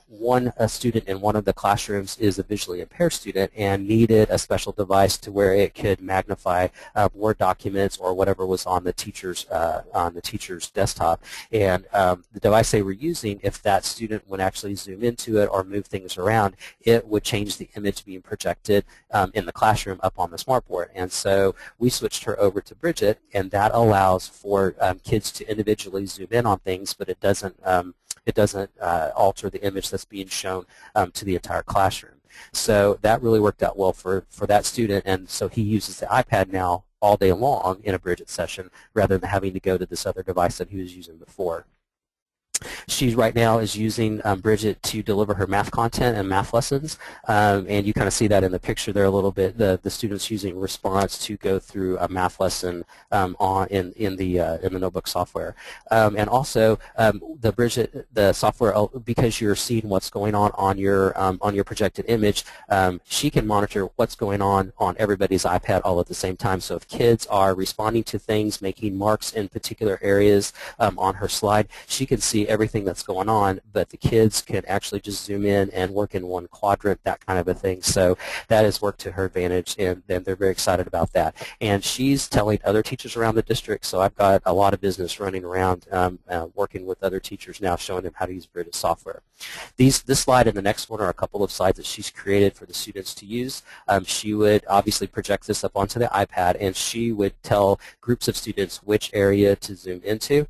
D: One student in one of the classrooms is a visually impaired student and needed a special device to where it could magnify Word documents or whatever was on the teacher's desktop. And the device they were using, if that student would actually zoom into it or move things around, it would change the image being projected in the classroom up on the smartboard. And so we switched her over to Bridget, and that allows for kids to individually zoom in on things, but it doesn't alter the image that's being shown to the entire classroom. So that really worked out well for that student, and so he uses the iPad now all day long in a Bridget session rather than having to go to this other device that he was using before. She right now is using Bridget to deliver her math content and math lessons, and you kind of see that in the picture there a little bit. The students using Response to go through a math lesson in the notebook software, and also the software, because you're seeing what's going on your projected image, she can monitor what's going on everybody's iPad all at the same time. So if kids are responding to things, making marks in particular areas on her slide, she can see everything that's going on, but the kids can actually just zoom in and work in one quadrant, that kind of a thing. So that has worked to her advantage, and they're very excited about that. And she's telling other teachers around the district, so I've got a lot of business running around working with other teachers now, showing them how to use Bridget software. This slide and the next one are a couple of slides that she's created for the students to use. She would obviously project this up onto the iPad, and she would tell groups of students which area to zoom into.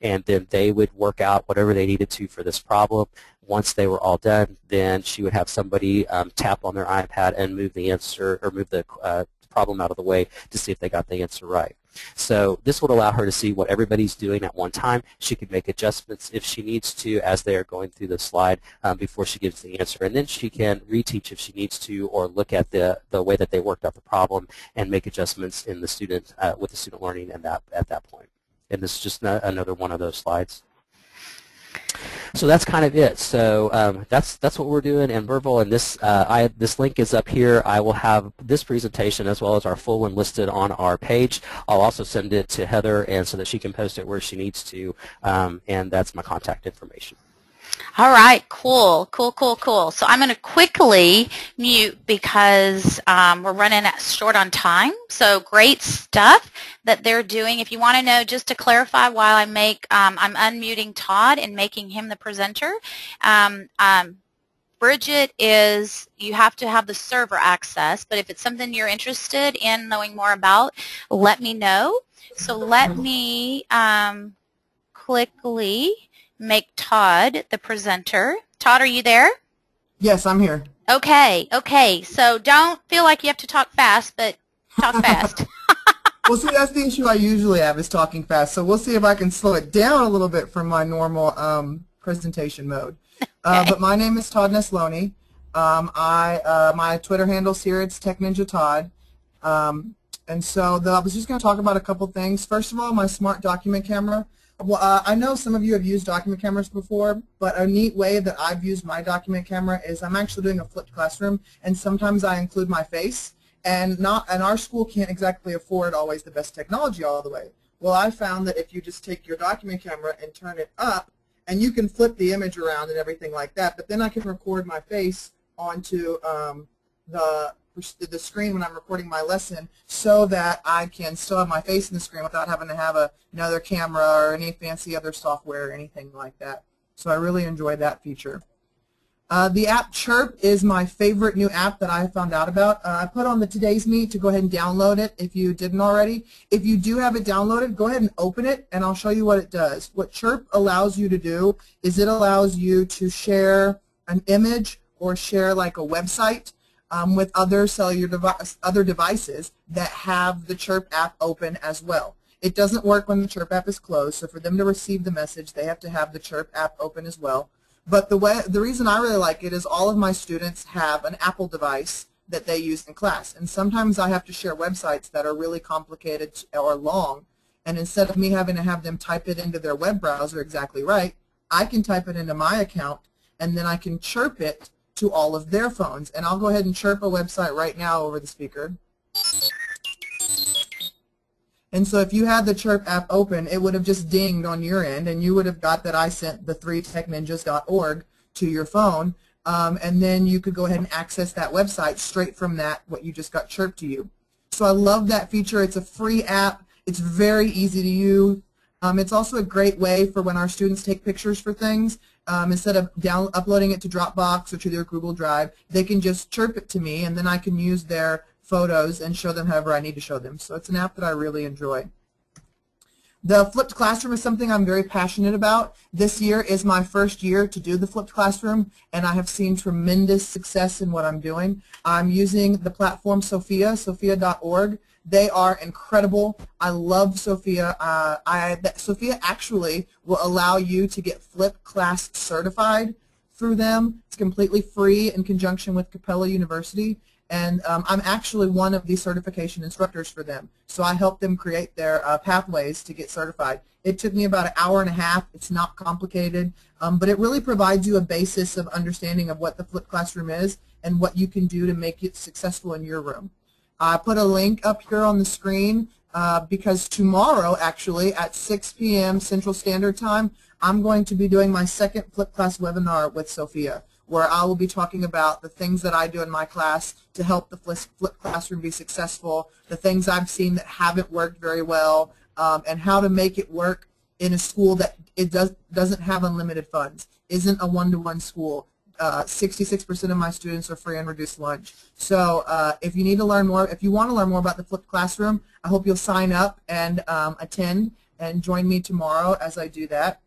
D: and then they would work out whatever they needed to for this problem. Once they were all done, then she would have somebody tap on their iPad and move the answer or move the problem out of the way to see if they got the answer right. So this would allow her to see what everybody's doing at one time. She could make adjustments if she needs to as they are going through the slide before she gives the answer. And then she can reteach if she needs to, or look at the way that they worked out the problem and make adjustments in the student with the student learning and at that point. And this is just another one of those slides. So that's kind of it. So that's what we're doing in Verbal, and this this link is up here. I will have this presentation as well as our full one listed on our page. I'll also send it to Heather, and so that she can post it where she needs to, and that's my contact information.
A: All right, cool. So I'm going to quickly mute because we're running short on time. So great stuff that they're doing. If you want to know, just to clarify, while I'm unmuting Todd and making him the presenter, Bridget you have to have the server access, but if it's something you're interested in knowing more about, let me know. So let me quickly make Todd the presenter. Todd, are you there?
E: Yes, I'm here.
A: Okay. So don't feel like you have to talk fast, but talk fast.
E: Well, see, that's the issue I usually have, is talking fast. So we'll see if I can slow it down a little bit from my normal presentation mode.
A: Okay.
E: But my name is Todd Nesloney. My Twitter handle's here. It's TechNinjaTodd. And so I was just going to talk about a couple things. First of all, my smart document camera. Well, I know some of you have used document cameras before, but a neat way that I've used my document camera is I'm actually doing a flipped classroom, and sometimes I include my face, and our school can't exactly afford always the best technology all the way. Well, I found that if you just take your document camera and turn it up, and you can flip the image around and everything like that, but then I can record my face onto the screen when I'm recording my lesson, so that I can still have my face in the screen without having to have another camera or any fancy other software or anything like that. So I really enjoyed that feature. The app Chirp is my favorite new app that I found out about. I put on the Today's Meet to go ahead and download it if you didn't already. If you do have it downloaded, go ahead and open it, and I'll show you what it does. What Chirp allows you to do is it allows you to share an image or share like a website with other other devices that have the Chirp app open as well. It doesn't work when the Chirp app is closed, so for them to receive the message, they have to have the Chirp app open as well. But the reason I really like it is all of my students have an Apple device that they use in class, and sometimes I have to share websites that are really complicated or long, and instead of me having to have them type it into their web browser exactly right, I can type it into my account, and then I can chirp it to all of their phones. And I'll go ahead and chirp a website right now over the speaker. And so if you had the Chirp app open, it would have just dinged on your end, and you would have got that I sent the 3techninjas.org to your phone, and then you could go ahead and access that website straight from what you just got chirped to you. So I love that feature. It's a free app. It's very easy to use. It's also a great way for when our students take pictures for things. Instead of uploading it to Dropbox or to their Google Drive, they can just chirp it to me, and then I can use their photos and show them however I need to show them. So it's an app that I really enjoy. The flipped classroom is something I'm very passionate about. This year is my first year to do the flipped classroom, and I have seen tremendous success in what I'm doing. I'm using the platform Sophia, sophia.org. They are incredible. I love Sophia. Sophia actually will allow you to get flipped class certified through them. It's completely free in conjunction with Capella University. And I'm actually one of the certification instructors for them. So I help them create their pathways to get certified. It took me about an hour and a half. It's not complicated, but it really provides you a basis of understanding of what the flipped classroom is and what you can do to make it successful in your room. I put a link up here on the screen because tomorrow, actually, at 6 p.m. Central Standard Time, I'm going to be doing my second flipped class webinar with Sophia, where I will be talking about the things that I do in my class to help the flipped classroom be successful, the things I've seen that haven't worked very well, and how to make it work in a school that doesn't have unlimited funds, isn't a one-to-one school. 66% of my students are free and reduced lunch. So if you need to learn more, if you want to learn more about the flipped classroom, I hope you'll sign up and attend. and join me tomorrow as I do that.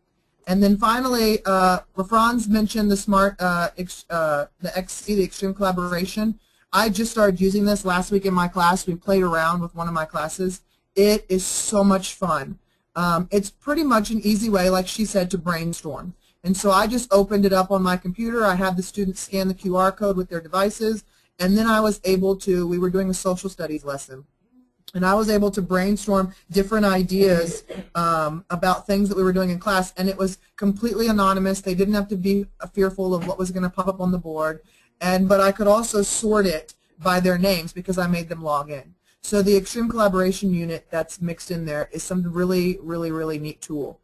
E: And then finally, Rafranz mentioned the the XC, the Extreme Collaboration. I just started using this last week in my class. We played around with one of my classes. It is so much fun. It's pretty much an easy way, like she said, to brainstorm. And so I just opened it up on my computer. I had the students scan the QR code with their devices, and then I was able to, we were doing a social studies lesson, and I was able to brainstorm different ideas about things that we were doing in class, and it was completely anonymous. They didn't have to be fearful of what was going to pop up on the board, but I could also sort it by their names because I made them log in. So the Extreme Collaboration unit that's mixed in there is some really, really, really neat tool.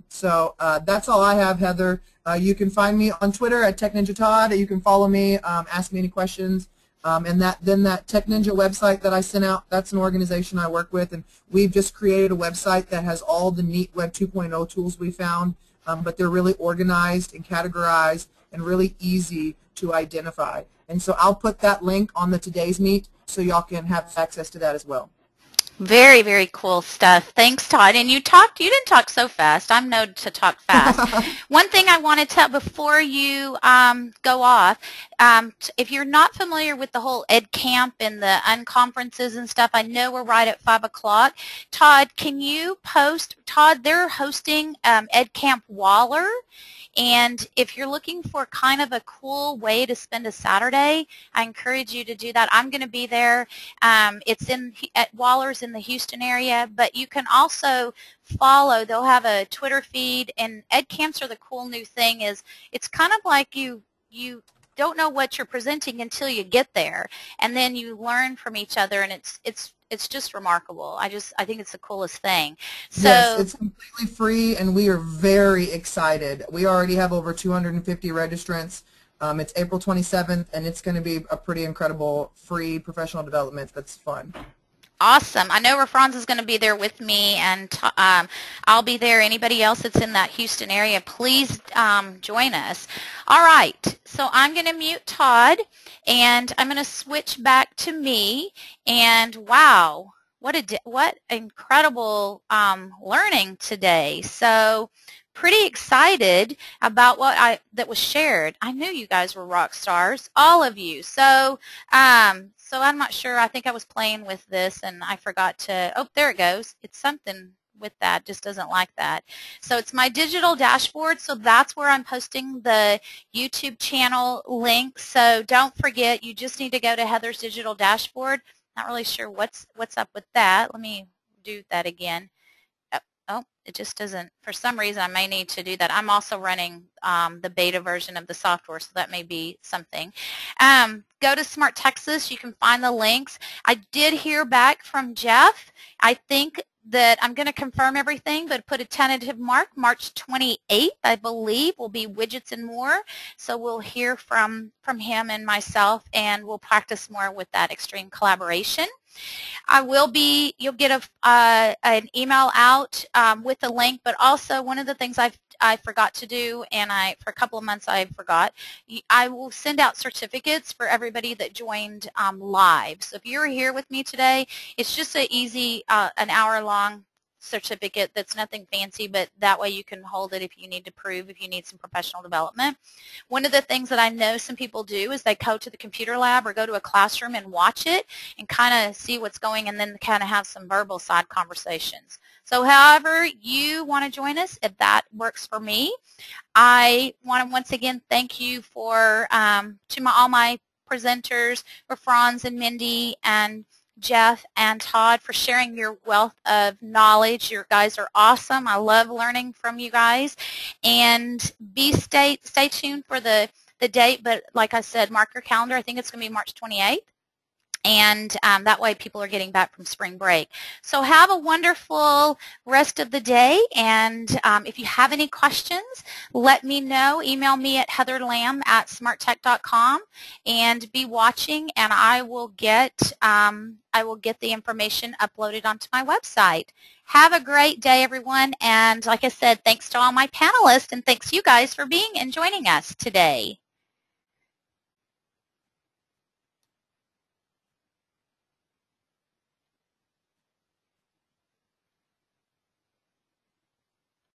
E: So that's all I have, Heather. You can find me on Twitter at TechNinjaTodd. You can follow me, ask me any questions. And then that Tech Ninja website that I sent out, that's an organization I work with, and we've just created a website that has all the neat Web 2.0 tools we found, but they're really organized and categorized and really easy to identify. And so I'll put that link on the Today's Meet so y'all can have access to that as well.
A: Very, very cool stuff. Thanks, Todd. And you didn't talk so fast. I'm known to talk fast. One thing I want to tell before you go off, if you're not familiar with the whole Ed Camp and the unconferences and stuff, I know we're right at 5 o'clock. Todd, can you post, Todd, they're hosting Ed Camp Waller. And if you're looking for kind of a cool way to spend a Saturday, I encourage you to do that. I'm going to be there. It's at Waller's in the Houston area, but you can also follow. They'll have a Twitter feed, and Ed Camps are the cool new thing is it's kind of like you don't know what you're presenting until you get there, and then you learn from each other, and it's just remarkable. I think it's the coolest thing. So
E: yes, it's completely free, and we are very excited. We already have over 250 registrants. It's April 27th, and it's going to be a pretty incredible free professional development that's fun.
A: Awesome. I know Rafranz is going to be there with me, and I'll be there. Anybody else that's in that Houston area, please join us. All right. So I'm going to mute Todd, and I'm going to switch back to me. And wow, what incredible learning today. So pretty excited about that was shared. I knew you guys were rock stars, all of you. So so I'm not sure. I think I was playing with this and I forgot to, oh, there it goes. It's something with that, just doesn't like that. So it's my digital dashboard, so that's where I'm posting the YouTube channel link. So don't forget, you just need to go to Heather's digital dashboard. Not really sure what's up with that. Let me do that again. Oh, it just doesn't, for some reason I may need to do that. I'm also running the beta version of the software, so that may be something. Go to Smart Texas. You can find the links. I did hear back from Jeff. I think that I'm going to confirm everything, but put a tentative mark. March 28th, I believe, will be Widgets and More. So we'll hear from him and myself, and we'll practice more with that extreme collaboration. You'll get an email out with the link, but also one of the things I forgot to do, and for a couple of months I forgot, I will send out certificates for everybody that joined live. So if you're here with me today, it's just an easy, an hour-long certificate that's nothing fancy, but that way you can hold it if you need to prove, if you need some professional development. One of the things that I know some people do is they go to the computer lab or go to a classroom and watch it and kind of see what's going, and then kind of have some verbal side conversations. So however you want to join us, if that works for me, I want to once again thank you for all my presenters, Rafranz and Mendy and Jeff and Todd, for sharing your wealth of knowledge. You guys are awesome. I love learning from you guys. And stay tuned for the date, but like I said, mark your calendar. I think it's going to be March 28th. And that way people are getting back from spring break. So have a wonderful rest of the day, and if you have any questions, let me know. Email me at heatherlamb@smarttech.com, and be watching, and I will get the information uploaded onto my website. Have a great day, everyone, and like I said, thanks to all my panelists, and thanks you guys for being and joining us today.